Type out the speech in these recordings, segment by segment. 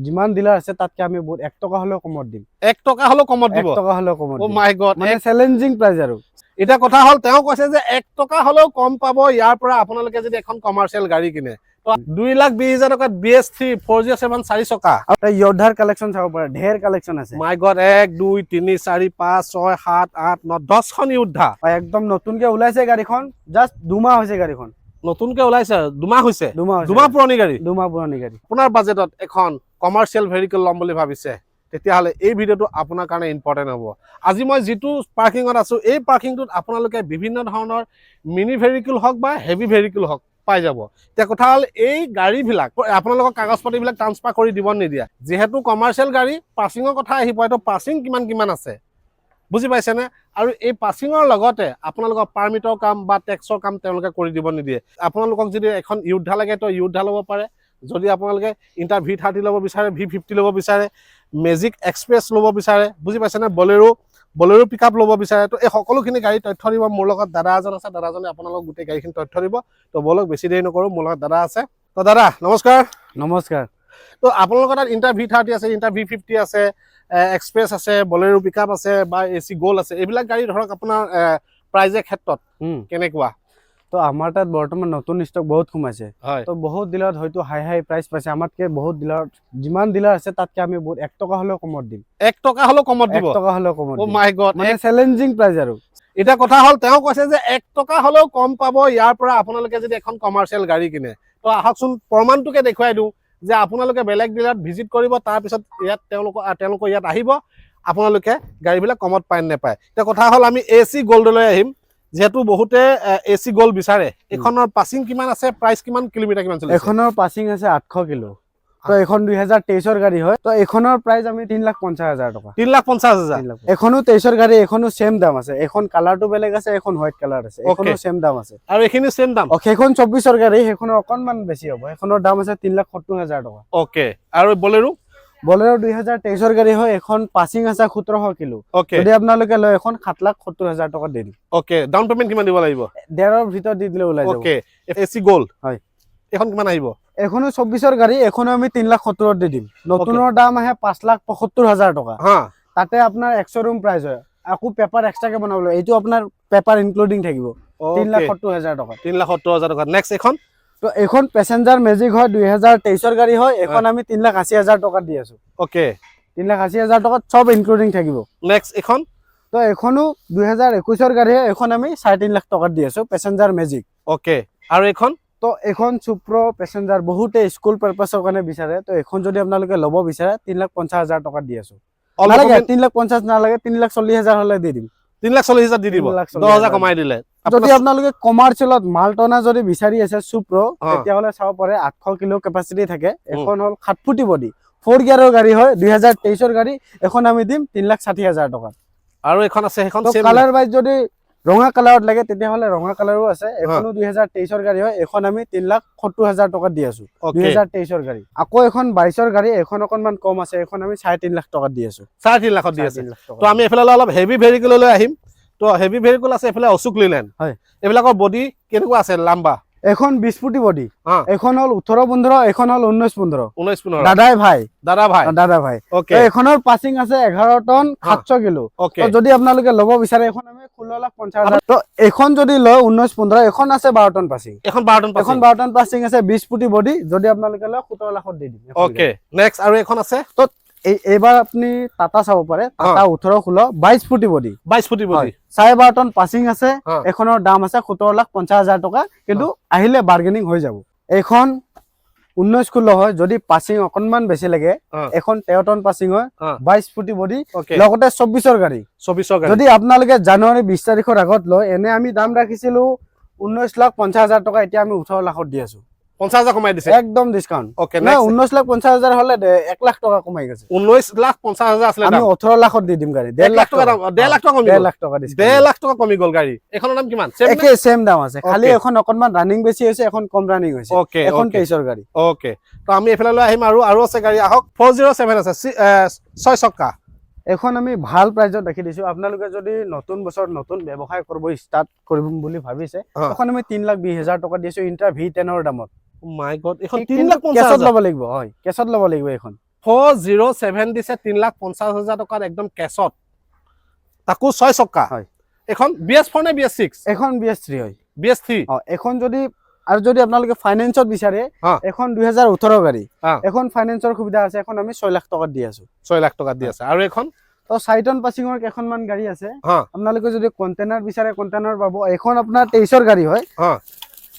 যিমান ডিলাৰ আছে তাতকে আমি বহুত 1 টকা হলেও কমত দিম। 1 টকা হলেও কমত দিব? 1 টকা হলেও কমত ও দিম। মাই গড, মানে চ্যালেঞ্জিং প্ৰাইস আৰু। এটা কথা হল তেওঁ কৈছে যে 1 টকা হলেও কম পাব ইয়াৰ পৰা আপোনালোকে যদি এখন কমাৰ্শিয়েল গাড়ী কিনে। তো 2,20,000 টকাত BS3 407 4 চকা। আৰু য়োদ্ধাৰ কালেকচন চাব পাৰে, ঢেৰ কালেকচন আছে। মাই গড, 1 2 3 4 5 6 7 8 9 10 খন য়োদ্ধা একদম নতুনকে ওলাইছে গাড়ীখন, জাস্ট 2 মাহ হৈছে গাড়ীখন। নতুনকে ওলাইছে, 2 মাহ হৈছে। 2 মাহ পুৰণি গাড়ী। 2 মাহ পুৰণি গাড়ী। আপোনাৰ বাজেটত এখন কমাৰ্শিয়েল ভেহিকল ল'ম বুলি ভাবিছে, তেতিয়াহ'লে এই ভিডিঅ'টো আপোনাৰ কাৰণে ইম্পৰ্টেণ্ট হ'ব। আজি মই যিটো পাৰ্কিঙত আছো, এই পাৰ্কিংটোত আপোনালোকে বিভিন্ন ধৰণৰ মিনি ভেহিকল হওক বা হেভি ভেহিকল হওক পাই যাব। এতিয়া কথা হ'ল এই গাড়ীবিলাক আপোনালোকৰ কাগজ পাতিবিলাক ট্ৰান্সফাৰ কৰি দিব নিদিয়া। যিহেতু কমাৰ্শিয়েল গাড়ী, পাৰ্কিঙৰ কথা আহিব, এইটো পাৰ্কিং কিমান আছে বুজি পাইছেনে? আৰু এই পাৰ্কিঙৰ লগতে আপোনালোকৰ পাৰ্মিটৰ কাম বা টেক্সৰ কাম তেওঁলোকে কৰি দিব নিদিয়ে। আপোনালোকক যদি এখন য়োদ্ধা লাগে তো য়োদ্ধা ল'ব পাৰে। যদি আপোনালোকে ইণ্টাৰ V30 ল'ব বিচাৰে, V50 ল'ব বিচাৰে, মেজিক এক্সপ্ৰেছ ল'ব বিচাৰে, বুজি পাইছেনে, বলেৰো পিকআপ ল'ব বিচাৰে, তো এই সকলোখিনি গাড়ী তথ্য দিব। মোৰ লগত দাদা এজন আছে, দাদাজনে আপোনালোকক গোটেই গাড়ীখিনি তথ্য দিব। তো বলক বেছি দেৰি নকৰোঁ, মোৰ লগত দাদা আছে। তো দাদা নমস্কাৰ। নমস্কাৰ। তো আপোনালোকৰ তাত ইণ্টাৰ V30 আছে, ইণ্টাৰ V50 আছে, এক্সপ্ৰেছ আছে, বলেৰো পিকআপ আছে বা AC গ'ল্ড আছে। এইবিলাক গাড়ী ধৰক আপোনাৰ প্ৰাইজৰ ক্ষেত্ৰত কেনেকুৱা? তো আমাৰ তাত বৰ্তমান নতুন ষ্টক বহুত সোমাইছে। তো বহুত ডিলাৰত হয়তো হাই প্ৰাইস পাইছে, আমাতকে বহুত ডিলাৰত যিমান ডিলাৰ আছে তাতকে আমি বহুত 1 টকা হলেও কমত দিম। 1 টকা হলেও কমত দিব? 1 টকা হলেও কমত ও দিম। মাই গড, মানে চ্যালেঞ্জিং প্ৰাইস আৰু। এটা কথা হল তেওঁ কৈছে যে 1 টকা হলেও কম পাব ইয়াৰ পৰা আপোনালোকে যদি এখন কমাৰ্শিয়েল গাড়ী কিনে। তো আহকচোন প্ৰমাণটোকে দেখুৱাই দিওঁ যে আপোনালোকে বেলেগ ডিলাৰত ভিজিট কৰিব, তাৰপিছত ইয়াত তেওঁলোকৰ ইয়াত আহিব, আপোনালোকে গাড়ীবিলাক কমত পায় নেপায়। এতিয়া কথা হ'ল আমি AC গ'ল্ডলৈ আহিম, যেহেতু বহুতে AC গ'ল্ড বিচাৰে। এখনৰ পাছিং কিমান আছে, প্ৰাইস কিমান, কিলোমিটাৰ কিমান চলিছে? এখনৰ পাছিং আছে 800 কিলো। তো এখন 2023 ৰ গাড়ী হয়। তো এখনৰ প্ৰাইস আমি 3,50,000 টকা। 3,50,000? এখনো 23 ৰ গাড়ী, এখনো সেম দাম আছে। এখন কালাৰটো বেলেগ আছে, এখন হোৱাইট কালাৰ আছে, এখনো সেম দাম আছে। আৰু এখিনি সেম দাম? সেইখন 24 ৰ গাড়ী, সেইখনৰ অকনমান বেছি হ'ব। এখনৰ দাম আছে 3,70,000 টকা। ওকে। আৰু বলেৰো? বলেৰো 2023 ৰ গাড়ী হয়, এখন পাছিং আছে 1700 কিলো। যদি আপোনালোকে লয় এখন 7,70,000 টকা দিম। ওকে। ডাউন পেমেন্ট কিমান দিব লাগিব? 1.5 ৰ ভিতৰত দি দিলে ওলাই যাব। ওকে। AC গ'ল্ড হয়। এখন কিমান আহিব? এখনো 24 ৰ গাড়ী, এখনো আমি 3,70,000 দি দিম। নতুনৰ দাম আহে 5,75,000 টকা। তাতে আপোনাৰ 100 ৰুম প্ৰাইস হয়। আকৌ পেপাৰ এক্সট্ৰাকে বনাব লাগিব, এইটো আপোনাৰ পেপাৰ ইনক্লুডিং থাকিব। 3,70,000 টকা। 3,70,000 টকা। নেক্সট এখন? তো এখন প্যাসেঞ্জাৰ মেজিক হয়, 2023 ৰ গাড়ী হয়, এখন আমি 3,80,000 টকা দি আছো। ওকে। 3,80,000 টকাত সব ইনক্লুডিং থাকিব। নেক্সট এখন? তো এখনো 2021 ৰ গাড়ী হয়, এখন আমি 3.5 লাখ টকা দি আছো, প্যাসেঞ্জাৰ মেজিক। ওকে। আৰু এখন? তো এখন সুপ্ৰো প্যাসেঞ্জাৰ বহুতে স্কুল পাৰপাসৰ কাৰণে বিচাৰে। তো এখন যদি আপোনালোকে ল'ব বিচাৰে 3,50,000 টকা দি আছো। নালাগে 3,50,000 নালাগে, 3,40,000 হলে দি দিম। 3,40,000 দি দিব? 10,000 কমাই দিলে। যদি আপোনালোকে কমাৰ্চিয়েলত মালটনা যদি বিচাৰি আছে সুপ্ৰো, তেতিয়াহলে চাব পাৰে 800 কিলো কেপাসিটি থাকে। এখন হল 7 ফুটি বডি, 4 গিয়াৰৰ গাড়ী হয়, 2023 ৰ গাড়ী, এখন আমি দিম 3,60,000 টকা। আৰু এখন আছে, সেইখন সেম কালাৰ বাইজ যদি ৰঙা কালাৰত লাগে তেতিয়াহলে ৰঙা কালাৰো আছে। এখনো 2023 ৰ গাড়ী হয়, এখন আমি 3,70,000 টকা দি আছো। 2023 ৰ গাড়ী। আকৌ এখন 22 ৰ গাড়ী, এখন অকনমান কম আছে, এখন আমি 3.5 লাখ টকা দি আছো। 3.5 লাখত দি আছে। তো আমি এফালে অলপ হেভি ভেহিকললৈ আহিম। তো হেভি ভেহিকল আছে এফালে অশোক লেল্যান্ড। হয়। এইবিলাকৰ বডি কেনেকুৱা আছে, লাম্বা? এখন 20 ফুটি বডি, এখন হল 18-15, এখন হল 19-15। 19-15 দাদাই ভাই। দাদা ভাই। ওকে। এখনৰ পাছিং আছে 11 টন, 700 কিলো। ওকে। তো যদি আপোনালোকে ল'ব বিচাৰে, এখন আমি 16,50,000। তো এখন যদি লয় 19-15, এখন আছে 12 টন পাছিং। এখন 12 টন পাছিং। এখন 12 টন পাছিং আছে, 20 ফুটি বডি, যদি আপোনালোকে লয় 17 লাখত দি দিম। ওকে। নেক্সট আৰু এখন আছে? তো এইবাৰ আপুনি টাটা চাব পাৰে, টাটা 18-16, 22 ফুটি বডি। 22 ফুটি বডি, 12.5 টন পাছিং আছে। এখনৰ দাম আছে 17,50,000 টকা, কিন্তু আহিলে বাৰ্গেনিং হৈ যাব। এখন 19-16 হয়, যদি পাছিং অকনমান বেছি লাগে, এখন 13 টন পাছিং হয়, 22 ফুটি বডি, লগতে 24 ৰ গাড়ী। 24 ৰ গাড়ী। যদি আপোনালোকে জানুৱাৰী 20 তাৰিখৰ আগত লয়, এনে আমি দাম ৰাখিছিলো 19,50,000 টকা, এতিয়া আমি 18 লাখত দি আছো। 50,000 কমাই দিছে? একদম ডিসকাউন্ট। ওকে। না 19,50,000 হলে 1 লাখ টকা কমাই গেছে। 19,50,000 আসলে দাম, আমি 18 লাখত দি দিম গাড়ী। 1 লাখ টকা দাম, 1.5 লাখ টকা কমি গল। 1.5 লাখ টকা ডিসকাউন্ট। 1.5 লাখ টকা কমি গল গাড়ী। এখনৰ দাম কিমান? একে সেম দাম আছে, খালি এখন অকনমান ৰানিং বেছি হৈছে, এখন কম ৰানিং হৈছে। এখন 23 ৰ গাড়ী। ওকে। তো আমি এফালে লৈ আহিম, আৰু আছে গাড়ী, আহক। 407 আছে, 6 চক্কা। এখন আমি ভাল প্ৰাইজত ৰাখি দিছো। আপোনালোকে যদি নতুন বছৰত নতুন ব্যৱসায় কৰিব ষ্টাৰ্ট কৰিম বুলি ভাবিছে, এখন আমি 3,20,000 টকা দিছো, ইন্ট্ৰা V10 ৰ দামত। মাই গড এখন কেছত 3,50,000 ল'ব লাগিব হয় কেছত ল'ব লাগিব এখন 407 দিছে 3,50,000 টকাত একদম কেছত তাকো 6 চকা হয় এখন BS4 নে BS6 এখন BS3 হয় BS3 এখন যদি আৰু যদি আপোনালোকে ফাইনেন্সত বিচাৰে হা। এখন 2018 গাড়ী হা। এখন ফাইনেন্সৰ সুবিধা আছে এখন আমি 6 লাখ টকাত দি আছো 6 লাখ টকাত দি আছে আৰু এখন তো 4 টন পাছিঙৰ কেইখনমান গাড়ী আছে হা আপোনালোকে যদি কন্টেইনাৰ বিচাৰে কন্টেইনাৰ পাব এখন আপোনাৰ 23ৰ গাড়ী হয় হা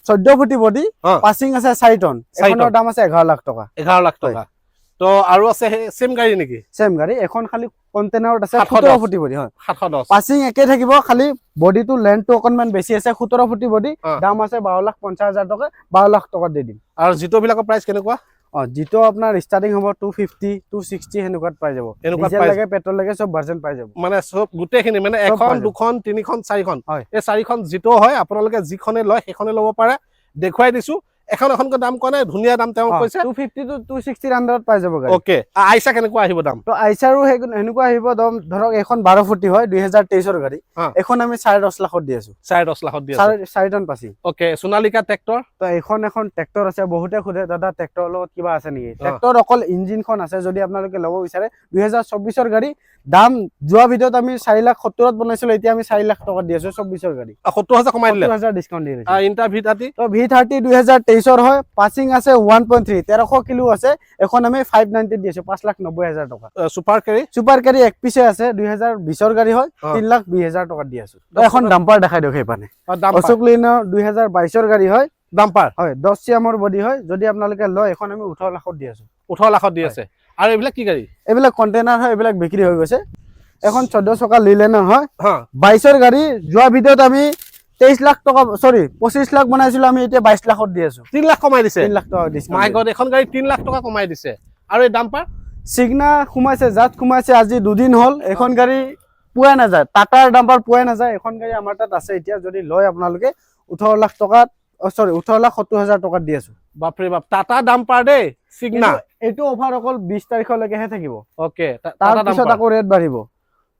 14 ফুটি বডি হা। পাছিং আছে 4 টন 4 এখনৰ টন। দাম আছে 11 লাখ টকা 11 লাখ টকা তো আৰু আছে সেম গাড়ী নেকি সেম গাড়ী এখন খালি কন্টেইনাৰত আছে 710 17 ফুটি বডি হয় 710 পাছিং একে থাকিব খালি বডিটো লেন্থটো অকনমান বেছি আছে 17 ফুটি বডি হা। দাম আছে 12,50,000 টকা 12 লাখ টকা দি দিম আৰু জিটো বিলাকৰ প্ৰাইস কেনেকুৱা জিটো আপোনাৰ ষ্টাৰ্টিং হ'ব 250 260 হেনেকুৱাত পাই যাব এনেকুৱাত ডিজেল পাই লাগে পেট্ৰল লাগে সব ভাৰ্জন পাই যাব মানে সব গোটেইখিনি মানে চব এখন পাই যাব। দুখন তিনিখন চাৰিখন হয়। এই চাৰিখন জিটো হয় আপোনালোকে যিখনে লয় সেইখনে ল'ব পাৰে দেখুৱাই দিছো এখন এখনকৈ দাম কোৱা নাই ধুনীয়া দাম তেওঁ কৈছে 250 to 260 আন্ডাৰত পাই যাব গাড়ী ওকে আইসা কেনেকুৱা আহিব দাম তো আইচাৰো হেনেকুৱা আহিব দাম ধৰক এখন 12 ফুটি হয় 2023ৰ গাড়ী হা। এখন আমি 10.5 লাখত দি আছো 10.5 লাখত দি আছে 4 টন পাছি ওকে সোনালিকা ট্ৰেক্টৰ তো এখন ট্ৰেক্টৰ আছে বহুতে খুদে দাদা ট্ৰেক্টৰৰ লগত কিবা আছে নেকি ট্ৰেক্টৰ অকল ইঞ্জিনখন আছে যদি আপোনালোকে ল'ব বিচাৰে 2024ৰ গাড়ী দাম যোৱা ভিডিঅ'ত আমি 4,70,000ত বনাইছিলো এতিয়া আমি 4 লাখ টকাত দি আছো 24ৰ গাড়ী 70,000 কমাই দিলে 70,000 ডিসকাউন্ট দি দিছো ইন্টাৰ ভিটাতি তো V30 2023ৰ হয় পাছিং আছে 1.3 1300 কিলো আছে এখন আমি 590 দি আছো 5,90,000 টকা সুপাৰ কেৰি সুপাৰ কেৰি এক পিছে আছে 2020ৰ গাড়ী হয় 3,20,000 টকাত দি আছো তো এখন ডাম্পাৰ দেখাই দিওক সেইপানে অশোক লেনৰ 2022ৰ গাড়ী হয় ডাম্পাৰ হয় 10 চিয়ামৰ বডি হয় যদি আপোনালোকে লয় এখন আমি 18 লাখত দি আছো 18 লাখত দি আছে আৰু এইবিলাক কি গাড়ী এইবিলাক কন্টেইনাৰ হয় এইবিলাক বিক্ৰী হৈ গৈছে এখন 14 চকা লিলেনৰ হয় হা 22ৰ গাড়ী যোৱা ভিডিঅ'ত আমি 23 লাখ টকা সৰি 25 লাখ বনাইছিলো আমি এতিয়া 22 লাখত দি আছো 3 লাখ কমাই দিছে 3 লাখ টকা মাই ডিসকাউন্ট গড এখন গাড়ী 3 লাখ টকা কমাই দিছে আৰু এই ডাম্পাৰ সিগনা সোমাইছে জাত সোমাইছে আজি দুদিন হল এখন গাড়ী পোৱাই নাযায় টাটাৰ ডাম্পাৰ পোৱাই নাযায় এখন গাড়ী আমাৰ তাত আছে এতিয়া যদি লয় আপোনালোকে 18 লাখ টকাত সৰি 18,70,000 টকাত দি আছো বাপৰে বাপ টাটা ডাম্পাৰ দেই সিগনা এইটো অফাৰ অকল 20 তাৰিখলৈকেহে থাকিব ওকে তাৰ টাটা পিছত ডাম্পাৰ আকৌ ৰেট বাঢ়িব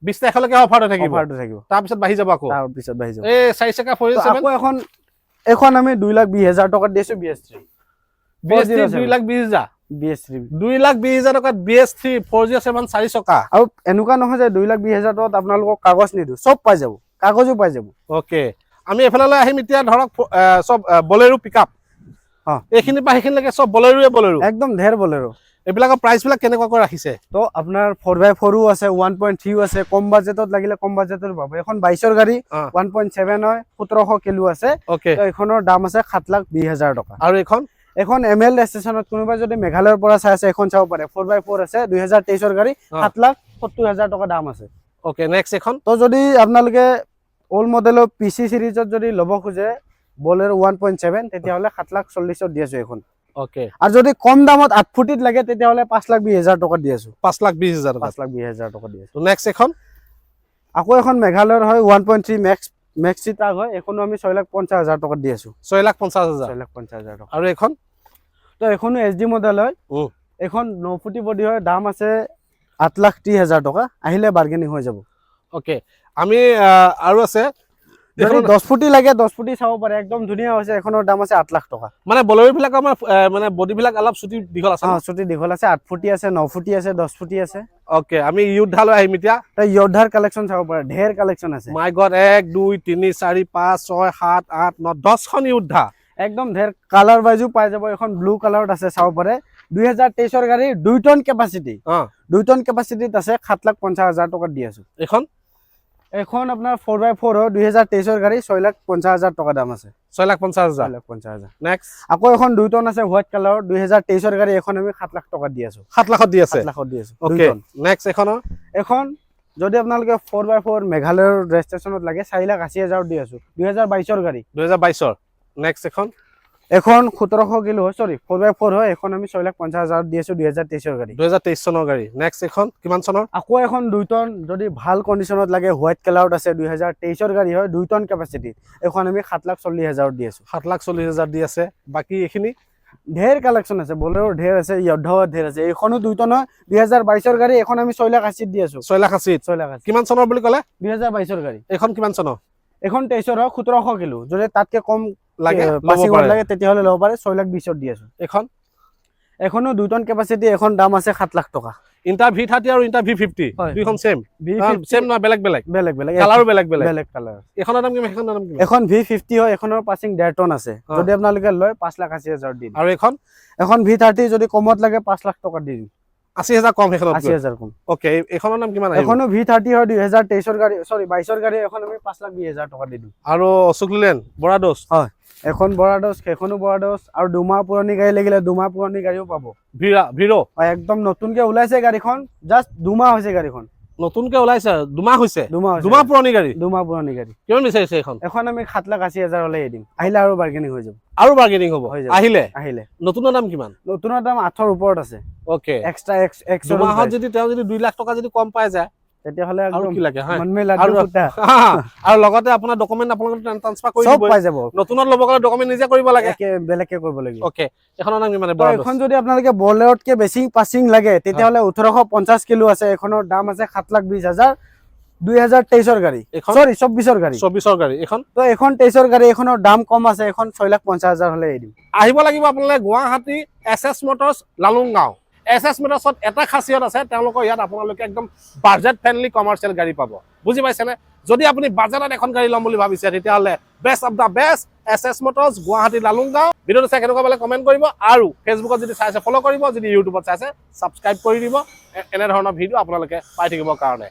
20 তাৰিখলৈকে অফাৰটো থাকিব অফাৰটো থাকিব তাৰ পিছত বাঢ়ি যাব আকৌ তাৰ পিছত বাঢ়ি যাব এই 4 চকা তো 47 আকৌ এখন আমি 2,20,000 টকাত দিছো BS3 BS3 2,20,000 BS3 2,20,000 টকাত BS3 407 4 চকা আৰু এনেকুৱা নহয় যে 2,20,000 টকাত আপোনালোকক কাগজ নিদো সব পাই যাব কাগজো পাই যাব ওকে আমি এফালে আহিম এতিয়া ধৰক সব বলেৰো পিকআপ এইখিনি পা সেইখিনিলৈকে সব বলেৰোৱে বলেৰো একদম ঢেৰ বলেৰো এইবিলাকৰ প্ৰাইচ বিলাক কেনেকুৱাকৈ ৰাখিছে তো আপোনাৰ 4x4ও আছে 1.3 আছে কম বাজেটত লাগিলে কম বাজেটৰ পাব এখন 22ৰ গাড়ী 1.7 হয় 1700 কিলো আছে ওকে তো এখনৰ দাম আছে 7,20,000 টকা আৰু এখন ML ষ্টেচনত কোনোবা যদি মেঘালয়ৰ পৰা চাই আছে এখন চাব পাৰে 4x4 আছে 2023ৰ গাড়ী 7,70,000 টকা দাম আছে ওকে নেক্সট এখন তো যদি আপোনালোকে অল মডেলৰ PC সিৰিজত যদি ল'ব খোজে বলেৰো 1.7 তেতিয়াহলে 7,40,000 দি আছো এখন ওকে আৰু যদি কম দামত 8 ফুটিত লাগে তেতিয়াহলে 5,20,000 টকা দি আছো 5,20,000 টকা 5,20,000 টকা দি আছো তো নেক্সট এখন আকৌ এখন মেঘালয়ৰ হয় 1.3 মেক্সি ট্ৰাক হয় এখনো আমি 6,50,000 টকা দি আছো 6,50,000 6,50,000 টকা আৰু এখন তো এখনো SD মডেল হয় এখন 9 ফুটি বডি হয় দাম আছে 8,30,000 টকা আহিলে বাৰ্গেনিং হৈ যাব ওকে আমি আৰু আছে যদি 10 ফুটি লাগে 10 ফুটি চাব পাৰে একদম ধুনীয়া হৈছে এখনৰ দাম আছে 8 লাখ টকা মানে বলেৰো বিলাক আমাৰ মানে বডি বিলাক অলপ ছুটি দীঘল আছে ছুটি দীঘল আছে 8 ফুটি আছে 9 ফুটি আছে 10 ফুটি আছে ওকে আমি ইউদ্ধালৈ আহিম এতিয়া তো ইয়োদ্ধাৰ কালেকচন চাব পাৰে ঢেৰ কালেকচন আছে মাই গড 1 2 3 4 5 6 7 8 9 10 খন ইউদ্ধা একদম ঢেৰ কালাৰ वाइजও পাই যাব এখন ব্লু কালাৰত আছে চাব পাৰে 2023ৰ গাড়ী 2 টন কেপাসিটি 2 টন কেপাসিটিত আছে 7,50,000 টকা দি আছো এখন আপোনাৰ 4x4 হয় 2023ৰ গাড়ী 6,50,000 টকা দাম আছে 6,50,000 6,50,000 নেক্সট আকৌ এখন 2 টন আছে হোৱাইট কালাৰৰ 2023ৰ গাড়ী এখন আমি 7 লাখ টকা দি আছো 7 লাখত দি আছে 7 লাখত দি আছো ওকে নেক্সট এখন যদি আপোনালোকে 4x4 মেঘালয়ৰ ৰেজিষ্ট্ৰেচনত লাগে 4,80,000 দি আছো 2022ৰ গাড়ী 2022ৰ নেক্সট এখন 1700 কিলো হয় সৰি 4x4 হয় এখন আমি 6,50,000 দি আছো 2023ৰ গাড়ী 2023 চনৰ গাড়ী নেক্সট কিমান চনৰ আকৌ এখন 2 টন যদি ভাল কন্ডিশনত লাগে হোৱাইট কালাৰত আছে 2023ৰ গাড়ী হয় 2 টন কেপাসিটি এখন আমি 7,40,000 দি আছো 7,40,000 দি আছে বাকি এইখিনি ঢেৰ কালেকচন আছে বলেৰো ঢেৰ আছে ইয়োদ্ধাও ঢেৰ আছে এইখনো 2 টন হয় 2022ৰ গাড়ী এখন আমি 6,80,000 দি আছো 6,80,000 কিমান চনৰ বুলি ক'লে 2022ৰ গাড়ী এখন কিমান চনৰ এখন 23ৰ হয় 1700 কিলো যদি তাতকে কম লাগে পাছিং লাগে তেতিয়াহ'লে ল'ব পাৰে 6,20,000 দি আছো এখন এখনো 2 টন কেপাচিটি এখন দাম আছে 7 লাখ টকা ইণ্টাৰ V30 আৰু ইণ্টাৰ V50 দুইখন সেম সেম না বেলেগ বেলেগ বেলেগ বেলেগ কালাৰো বেলেগ বেলেগ বেলেগ কালাৰ এখনৰ দাম কিমান এখনৰ দাম কিমান এখন V50 হয় এখনৰ পাছিং 1.5 টন আছে যদি আপোনালোকে লয় 5,80,000 দিম আৰু এখন V30 যদি কমত লাগে 5 লাখ টকা দিম 80,000 কম এখনত 80,000 কম ওকে এখনৰ নাম কিমান আহিব এখনো V30 হয় 2023 ৰ গাড়ী সৰি 22 ৰ গাড়ী এখন আমি 5,20,000 টকা দি দিম আৰু অশোক লেলেণ্ড বৰাডোছ হয় এখন বৰাডোছ এখনো বৰাডোছ আৰু 2 মাহ পুৰণি গাড়ী লাগিলে 2 মাহ পুৰণি গাড়ীও পাব ভিৰো একদম নতুনকে ওলাইছে গাড়ীখন জাস্ট 2 মাহ হৈছে গাড়ীখন নতুনকে ওলাইছে 2 মাহ হৈছে 2 মাহ 2 মাহ পুৰণি গাড়ী 2 মাহ পুৰণি গাড়ী কিমান বিচাৰিছে এখন আমি 7,80,000 হলে দিম আহিলে আৰু বাৰ্গেনিং হৈ যাব আৰু বাৰ্গেনিং হ'ব আহিলে নতুনৰ দাম কিমান নতুনৰ দাম 8ৰ ওপৰত আছে ওকে এক্সট্ৰা এক্স মাহত যদি তেওঁ যদি 2 লাখ টকা যদি কম পাই যায় তেতিয়াহলে আৰু একদম কি লাগে হয় মন মে লাড্ডু ফুটা আৰু লগতে আপোনাৰ ডকুমেন্ট আপোনালোকে ট্ৰান্সফাৰ কৰি সব দিব পাই যাব নতুনত ল'ব গ'লে ডকুমেন্ট নিজে কৰিব লাগে একে বেলেগকে কৰিব লাগিব ওকে এখনৰ নাম কিমান তো এখন যদি আপোনালোকে বলেৰতকে বেছি পাছিং লাগে তেতিয়াহলে 1850 কিলো আছে এখনৰ দাম আছে 7,20,000 2023 ৰ গাড়ী সৰি 24 ৰ গাড়ী 24 ৰ গাড়ী এখন তো এখন 23 ৰ গাড়ী এখনৰ দাম কম আছে এখন 6,50,000 হলে দিম আহিব লাগিব আপোনালোকে Guwahati SS Motors Lalunggaon SS মটৰ্ছত এটা খাচিয়ত আছে তেওঁলোকৰ ইয়াত আপোনালোকে একদম বাজেট ফ্ৰেণ্ডলি কমাৰ্চিয়েল গাড়ী পাব বুজি পাইছেনে যদি আপুনি বাজেটত এখন গাড়ী ল'ম বুলি ভাবিছে তেতিয়াহ'লে best of the best SS Motors Guwahati Lalunggaon ভিডিঅ'টো চাই কেনেকুৱা পালে কমেণ্ট কৰিব আৰু ফেচবুকত যদি চাইছে ফ'ল' কৰিব যদি ইউটিউবত চাইছে ছাবস্ক্ৰাইব কৰি দিব এনেধৰণৰ ভিডিঅ' আপোনালোকে পাই থাকিবৰ কাৰণে